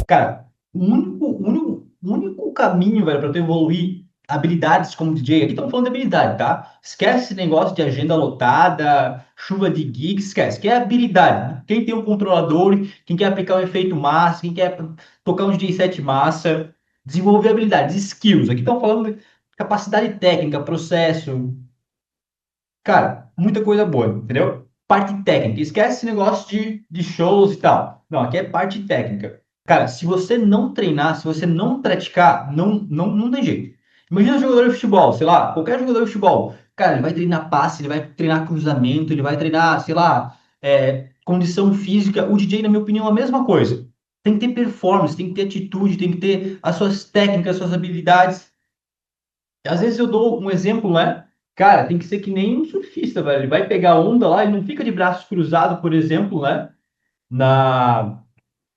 Cara, o único caminho, velho, para tu evoluir habilidades como DJ, aqui estamos falando de habilidade, tá? Esquece esse negócio de agenda lotada, chuva de gigs, esquece, que é habilidade. Quem tem um controlador, quem quer aplicar um efeito massa, quem quer tocar um DJ set massa, desenvolver habilidades, skills. Aqui estamos falando de capacidade técnica, processo, cara, muita coisa boa, entendeu? Parte técnica. Esquece esse negócio de shows e tal. Não, aqui é parte técnica. Cara, se você não treinar, se você não praticar, não tem jeito. Imagina um jogador de futebol, sei lá, qualquer jogador de futebol. Cara, ele vai treinar passe, ele vai treinar cruzamento, ele vai treinar, sei lá, condição física. O DJ, na minha opinião, é a mesma coisa. Tem que ter performance, tem que ter atitude, tem que ter as suas técnicas, as suas habilidades. Às vezes eu dou um exemplo, né? Cara, tem que ser que nem um surfista, velho. Ele vai pegar onda lá e não fica de braços cruzados, por exemplo, né? Na,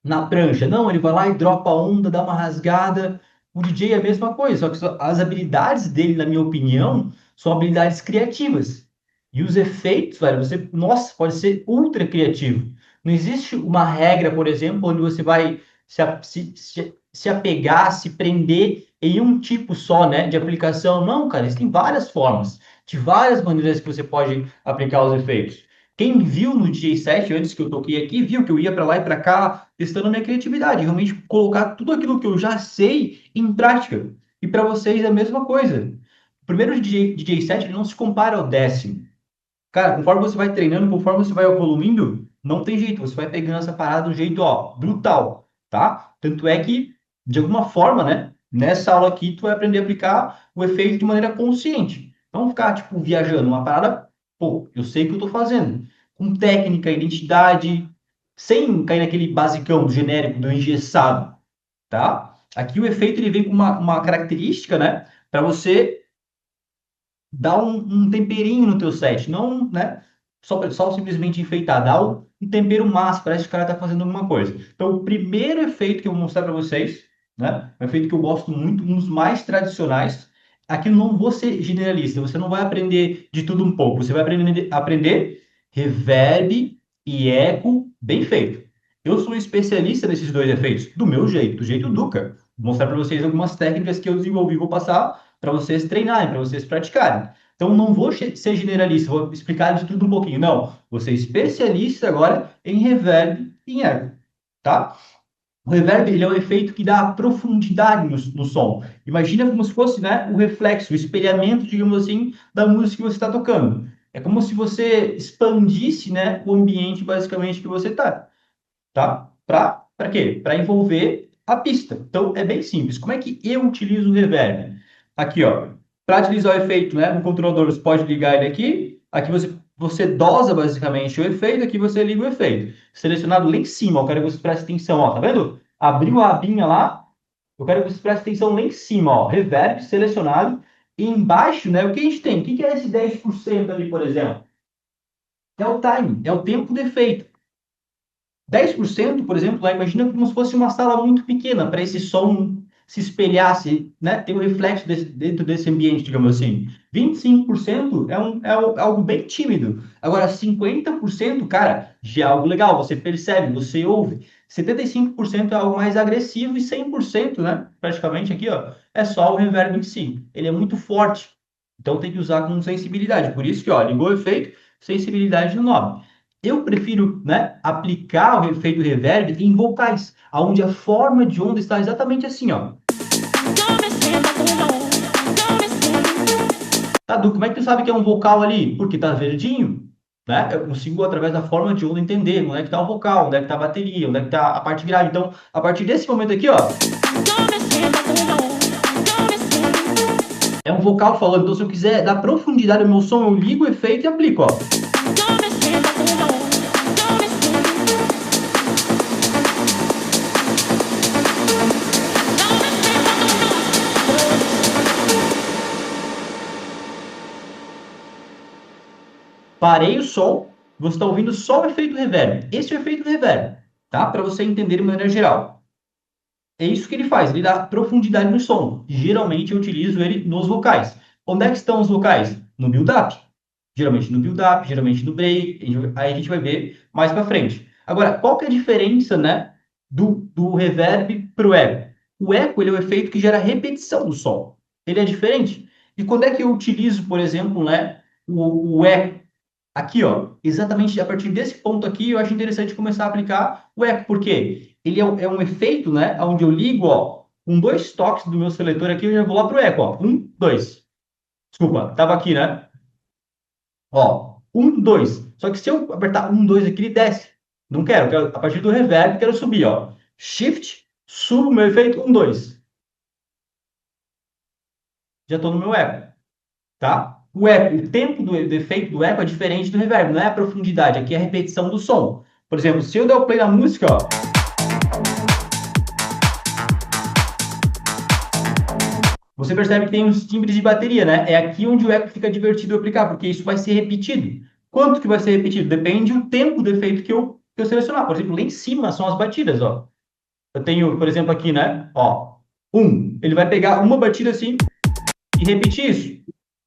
na prancha. Não, ele vai lá e dropa a onda, dá uma rasgada. O DJ é a mesma coisa, só que as habilidades dele, na minha opinião, são habilidades criativas. E os efeitos, velho, você, nossa, pode ser ultra criativo. Não existe uma regra, por exemplo, onde você vai se apegar, se prender em um tipo só, né, de aplicação. Não, cara, existem várias formas, de várias maneiras que você pode aplicar os efeitos. Quem viu no DJ7, antes que eu toquei aqui, viu que eu ia para lá e para cá, testando a minha criatividade, realmente colocar tudo aquilo que eu já sei em prática. E para vocês é a mesma coisa. O primeiro DJ set ele não se compara ao décimo. Cara, conforme você vai treinando, conforme você vai evoluindo, não tem jeito, você vai pegando essa parada de um jeito, ó, brutal, tá? Tanto é que, de alguma forma, né, nessa aula aqui, tu vai aprender a aplicar o efeito de maneira consciente. Não ficar, tipo, viajando, uma parada, pô, eu sei o que eu tô fazendo. Com técnica, identidade, sem cair naquele basicão do genérico, do engessado, tá? Aqui o efeito, ele vem com uma característica, né, para você dá um temperinho no teu set, não, né? Só simplesmente enfeitar, dá um tempero massa, parece que o cara tá fazendo alguma coisa. Então, o primeiro efeito que eu vou mostrar para vocês, né? Um efeito que eu gosto muito, um dos mais tradicionais. Aqui eu não vou ser generalista, você não vai aprender de tudo um pouco, você vai aprender reverb e eco bem feito. Eu sou especialista nesses dois efeitos, do meu jeito, do jeito Duca. Vou mostrar para vocês algumas técnicas que eu desenvolvi, vou passar para vocês treinarem, para vocês praticarem. Então, não vou ser generalista, vou explicar de tudo um pouquinho. Não, vou ser especialista agora em reverb e em eco, tá? O reverb ele é um efeito que dá profundidade no som. Imagina como se fosse, né, o reflexo, o espelhamento, digamos assim, da música que você está tocando. É como se você expandisse, né, o ambiente basicamente que você está, tá? Para quê? Para envolver a pista. Então, é bem simples. Como é que eu utilizo o reverb? Aqui, ó. Para utilizar o efeito, né, no controlador, você pode ligar ele aqui. Aqui você dosa basicamente o efeito. Aqui você liga o efeito. Selecionado lá em cima. Eu quero que você preste atenção, ó. Tá vendo? Abriu a abinha lá. Eu quero que você preste atenção lá em cima, ó. Reverb selecionado. E embaixo, né, o que a gente tem? O que é esse 10% ali, por exemplo? É o time, é o tempo de efeito. 10%, por exemplo, lá, imagina como se fosse uma sala muito pequena para esse som se espelhasse, né? Ter um reflexo dentro desse ambiente, digamos assim. 25% é algo bem tímido. Agora, 50%, cara, já é algo legal. Você percebe, você ouve. 75% é algo mais agressivo e 100%, né? Praticamente aqui, ó, é só o reverb em si. Ele é muito forte. Então tem que usar com sensibilidade. Por isso que, ó, ligou o efeito, sensibilidade no nome. Eu prefiro, né, aplicar o efeito reverb em vocais, onde a forma de onda está exatamente assim, ó. Tadu, como é que tu sabe que é um vocal ali? Porque tá verdinho, né? Eu consigo, através da forma de onda, entender onde é que tá o vocal, onde é que tá a bateria, onde é que tá a parte grave. Então, a partir desse momento aqui, ó, é um vocal falando. Então, se eu quiser dar profundidade ao meu som, eu ligo o efeito e aplico, ó. Parei o som, você está ouvindo só o efeito reverb. Esse é o efeito reverb, tá? Para você entender de maneira geral. É isso que ele faz, ele dá profundidade no som. Geralmente eu utilizo ele nos vocais. Onde é que estão os vocais? No build-up. Geralmente no build-up, geralmente no break, aí a gente vai ver mais para frente. Agora, qual que é a diferença, né? do reverb para o eco. O eco, ele é o efeito que gera repetição do som. Ele é diferente. E quando é que eu utilizo, por exemplo, né, o eco? Aqui, ó, exatamente a partir desse ponto aqui, eu acho interessante começar a aplicar o eco, porque ele é um efeito, né, onde eu ligo, ó, com dois toques do meu seletor aqui, eu já vou lá pro eco, ó, um, dois. Desculpa, tava aqui, né? Ó, um, dois. Só que se eu apertar um, dois aqui, ele desce. Não quero, a partir do reverb, quero subir, ó. Shift, subo o meu efeito, um, dois. Já estou no meu eco, tá? O eco, o tempo do efeito do eco é diferente do reverb, não é a profundidade, aqui é a repetição do som. Por exemplo, se eu der o play na música, ó, você percebe que tem uns timbres de bateria, né? É aqui onde o eco fica divertido aplicar, porque isso vai ser repetido. Quanto que vai ser repetido? Depende do tempo do efeito que eu selecionar. Por exemplo, lá em cima são as batidas, ó. Eu tenho, por exemplo, aqui, né? Ó, um. Ele vai pegar uma batida assim e repetir isso.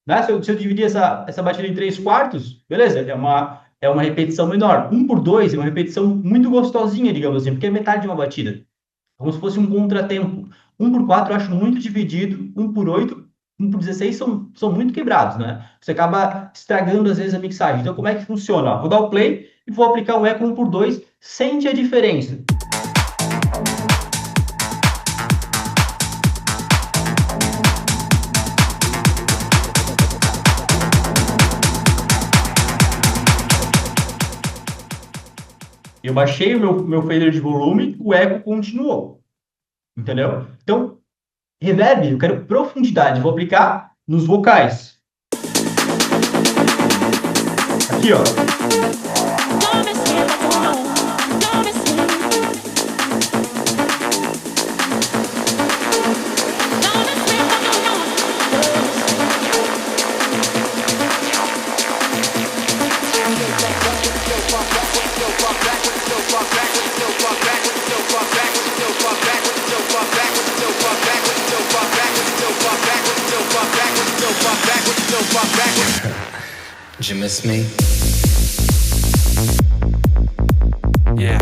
Né? Se eu dividir essa batida em três quartos, beleza, é uma repetição menor. Um por dois é uma repetição muito gostosinha, digamos assim, porque é metade de uma batida. Como se fosse um contratempo. Um por quatro eu acho muito dividido, um por oito, um por 16 são muito quebrados, né? Você acaba estragando às vezes a mixagem. Então, como é que funciona? Vou dar o play e vou aplicar o eco um por dois, sente a diferença. Eu baixei o meu fader de volume, o eco continuou. Entendeu? Então, reverb, eu quero profundidade. Vou aplicar nos vocais. Aqui, ó. Did you miss me? Yeah.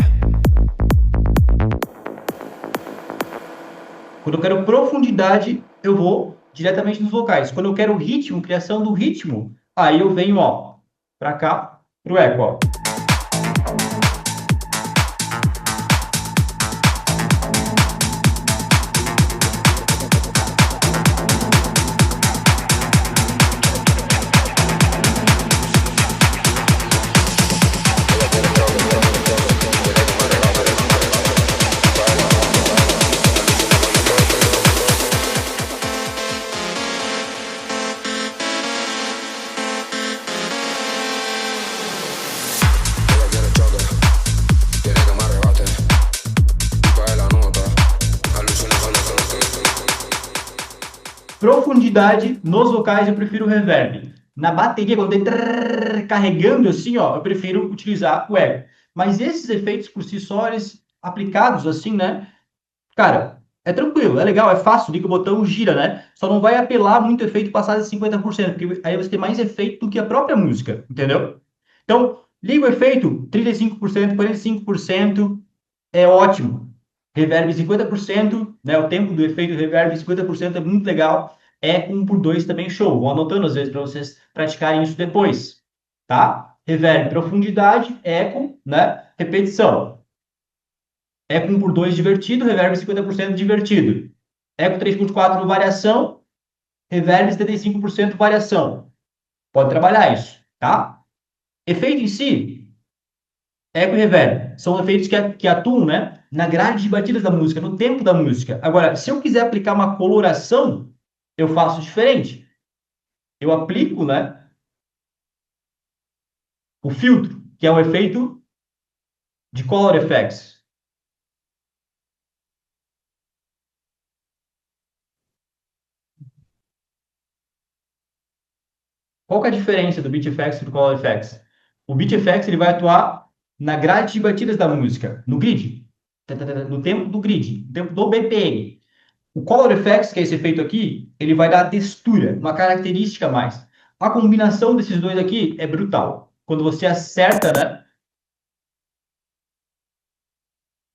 Quando eu quero profundidade, eu vou diretamente nos vocais. Quando eu quero ritmo, criação do ritmo, aí eu venho, ó, pra cá, pro eco, ó. Profundidade nos vocais eu prefiro o reverb. Na bateria, quando tem carregando assim, ó, eu prefiro utilizar o eco. Mas esses efeitos por si só, eles aplicados assim, né? Cara, é tranquilo, é legal, é fácil, liga o botão, gira, né? Só não vai apelar muito efeito passado de 50%, porque aí você tem mais efeito do que a própria música, entendeu? Então, liga o efeito, 35%, 45%, é ótimo. Reverb 50%, né? O tempo do efeito reverb 50% é muito legal. Eco 1 por 2 também show. Vou anotando às vezes para vocês praticarem isso depois, tá? Reverb profundidade, eco, né? Repetição. Eco 1 por 2 divertido, reverb 50% divertido. Eco 3 por 4 variação, reverb 75% variação. Pode trabalhar isso, tá? Efeito em si, eco e reverb são efeitos que atuam, né, na grade de batidas da música, no tempo da música. Agora, se eu quiser aplicar uma coloração, eu faço diferente. Eu aplico, né, o filtro, que é o efeito de color effects. Qual que é a diferença do beat effects e do color effects? O beat effects ele vai atuar na grade de batidas da música, no grid, no tempo do grid, no tempo do BPM. O Color Effects, que é esse efeito aqui, ele vai dar a textura, uma característica a mais. A combinação desses dois aqui é brutal. Quando você acerta, né?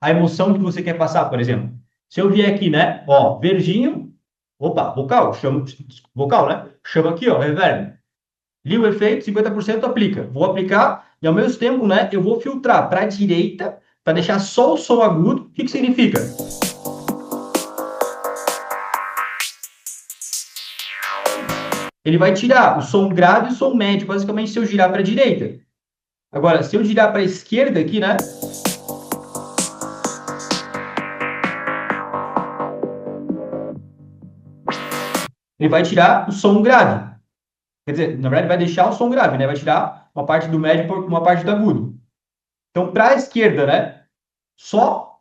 a emoção que você quer passar, por exemplo. Se eu vier aqui, né? Ó, verdinho, opa, vocal, chama, vocal, né? Chama aqui, ó, reverb. Liga o efeito, 50% aplica. Vou aplicar e ao mesmo tempo, né, eu vou filtrar para a direita para deixar só o som agudo. O que que significa? Ele vai tirar o som grave e o som médio, basicamente se eu girar para a direita. Agora, se eu girar para a esquerda aqui, né? Ele vai tirar o som grave. Quer dizer, na verdade, vai deixar o som grave, né? Vai tirar uma parte do médio por uma parte do agudo. Então, para a esquerda, né? Só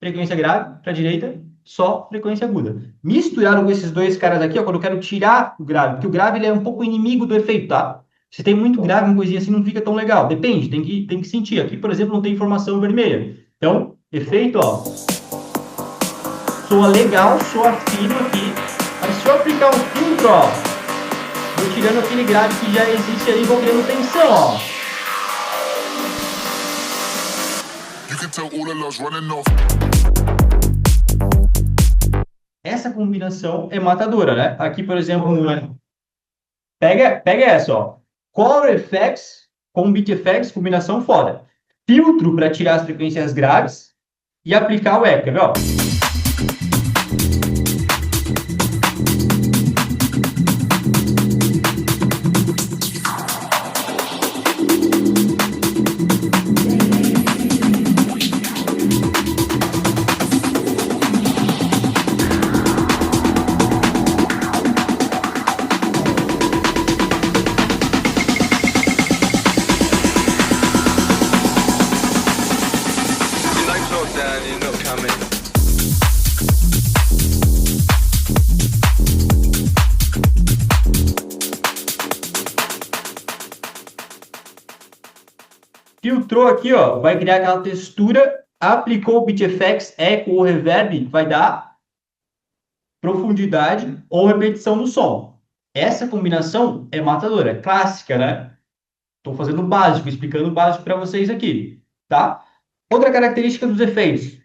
frequência grave, para a direita, só frequência aguda. Misturado com esses dois caras aqui, ó, quando eu quero tirar o grave, porque o grave ele é um pouco inimigo do efeito, tá? Se tem muito grave, uma coisinha assim não fica tão legal. Depende, tem que sentir. Aqui, por exemplo, não tem informação vermelha. Então, efeito, ó. Soa legal, soa fino aqui. Mas se eu aplicar um filtro, ó, vou tirando aquele grave que já existe ali, vou criando tensão, ó. Essa combinação é matadora, né? Aqui, por exemplo, pega essa, ó. Color Effects com Beat Effects, combinação foda. Filtro para tirar as frequências graves e aplicar o eco, quer ver, ó? Filtrou aqui, ó, vai criar aquela textura, aplicou o Beat Effects, Echo ou Reverb, vai dar profundidade ou repetição no som. Essa combinação é matadora, é clássica, né? Estou fazendo o básico, explicando o básico para vocês aqui, tá? Outra característica dos efeitos.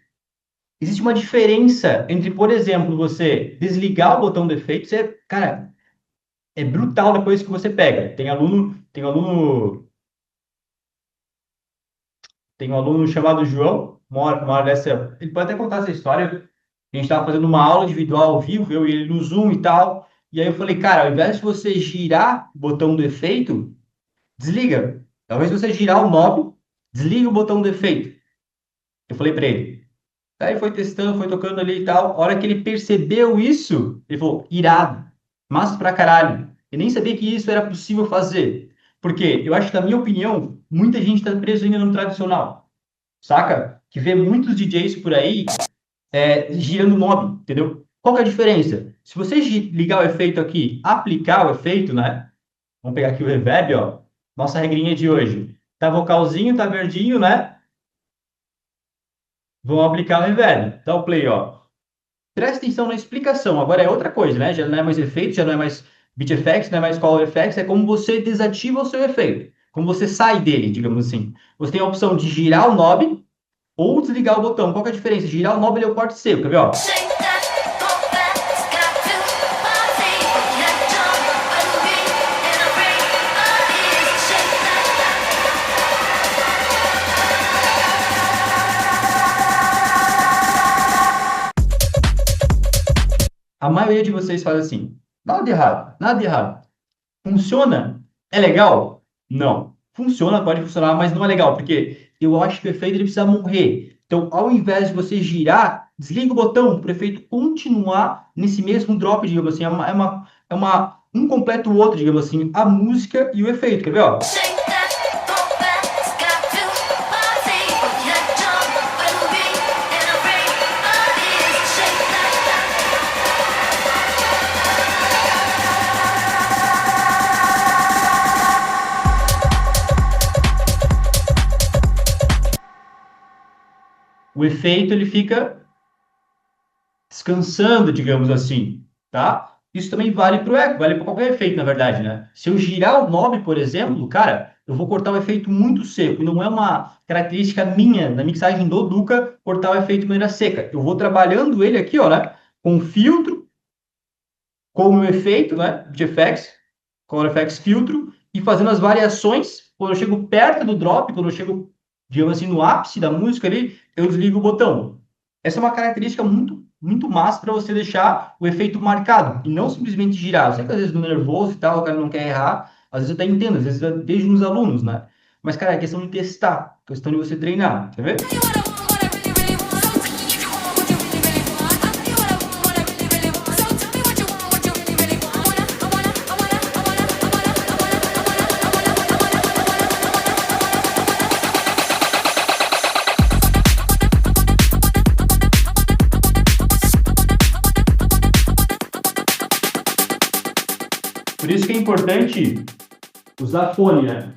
Existe uma diferença entre, por exemplo, você desligar o botão do efeito, você, cara, é brutal depois que você pega. Tem um aluno chamado João, uma hora dessa, ele pode até contar essa história. A gente estava fazendo uma aula individual ao vivo, eu e ele no Zoom e tal. E aí eu falei, cara, ao invés de você girar o botão do efeito, desliga. Talvez você girar o knob, desliga o botão do efeito. Eu falei para ele. Aí foi testando, foi tocando ali e tal. A hora que ele percebeu isso, ele falou, irado, massa pra caralho. Eu nem sabia que isso era possível fazer. Porque eu acho que, na minha opinião, muita gente está preso ainda no tradicional, saca? Que vê muitos DJs por aí girando knob, entendeu? Qual que é a diferença? Se você ligar o efeito aqui, aplicar o efeito, né? Vamos pegar aqui o reverb, ó. Nossa regrinha de hoje. Tá vocalzinho, tá verdinho, né? Vamos aplicar o reverb. Dá o play, ó. Presta atenção na explicação. Agora é outra coisa, né? Já não é mais efeito, já não é mais beat effects, não é mais color effects, é como você desativa o seu efeito. Como você sai dele, digamos assim. Você tem a opção de girar o knob ou desligar o botão. Qual que é a diferença? Girar o knob ele é o corte seco, quer ver, ó? A maioria de vocês faz assim. Nada de errado, nada de errado. Funciona? É legal? Não. Funciona, pode funcionar, mas não é legal, porque eu acho que o efeito ele precisa morrer. Então, ao invés de você girar, desliga o botão para o efeito continuar nesse mesmo drop, digamos assim. Um completa o outro, digamos assim, a música e o efeito. Quer ver, ó? O efeito ele fica descansando, digamos assim, tá? Isso também vale para o eco, vale para qualquer efeito, na verdade, né? Se eu girar o knob, por exemplo, cara, eu vou cortar o efeito muito seco. E não é uma característica minha, na mixagem do Duca, cortar o efeito de maneira seca. Eu vou trabalhando ele aqui, ó, né? Com filtro, com o meu efeito, né? De effects, Color Effects filtro, e fazendo as variações. Quando eu chego perto do drop, quando eu chego, digamos assim, no ápice da música ali, eu desligo o botão. Essa é uma característica muito massa para você deixar o efeito marcado e não simplesmente girar. Eu sei que às vezes no nervoso e tal, o cara não quer errar, às vezes eu até entendo, às vezes eu vejo nos alunos, né? Mas, cara, é questão de testar, questão de você treinar, quer ver? Por isso que é importante usar fone, né?